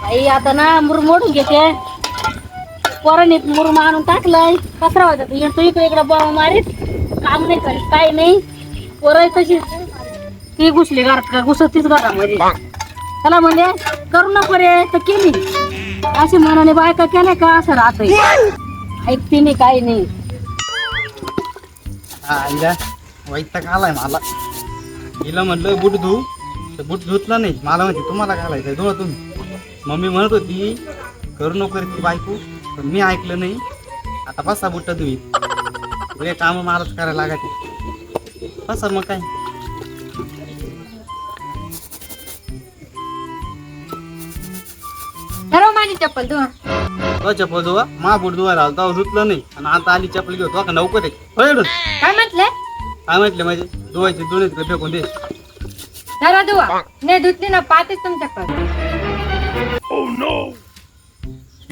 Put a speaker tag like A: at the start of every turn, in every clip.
A: आई आता ना मुरुम मोडून घेते. पोरांनी मुरुम आणून टाकलाय. कचरा होता तू इकडे बाबा मारीत काम नाही करीत काही नाही. पोरं तशी ती घुसली घरात का घुसतीच घरामध्ये. त्याला म्हणजे करू नको रे तर केली अशी मनाने बायका केल्या का असं राहतंय. ऐकते नाही काही नाही.
B: आईला वैताग आलाय मला. हिला म्हटलं बूट धुऊ तर बूट धुतला नाही. मला म्हणते तुम्हाला घालायचंय धुवा तुम्ही. मम्मी म्हणत होती करू नको रे ती बायको, पण मी ऐकलं नाही. आता बसा बुट्ट धुई हे काम मलाच करायला लागते. बसा मग काय.
C: माझी चप्पल धुवा.
B: चप्पल धुवा मा बूट धुवायला आला तेव्हा धुतलं नाही आणि आता आली चप्पल घेतो का नवकर आहे.
C: काय म्हटले?
B: काय म्हटले म्हणजे धुवायची दोन्ही फेकून दे.
C: जरा धुवा. नाही धुतली ना पाहतेच तुमच्याकडे.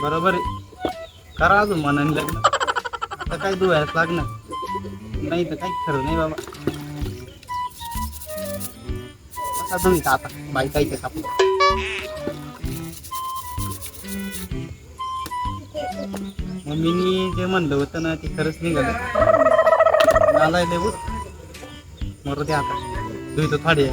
B: बरोबर आहे. करा अजून मनाने लग्न. आता काय धुवायच लागणार नाही तर काही खरं नाही बाबा. आता धुईत आता बाई काहीच सापड. मम्मीनी जे म्हणलं होतं ना ते खरंच निघालं. मला लेबू मरू दे आता धुईतो थोडी आहे.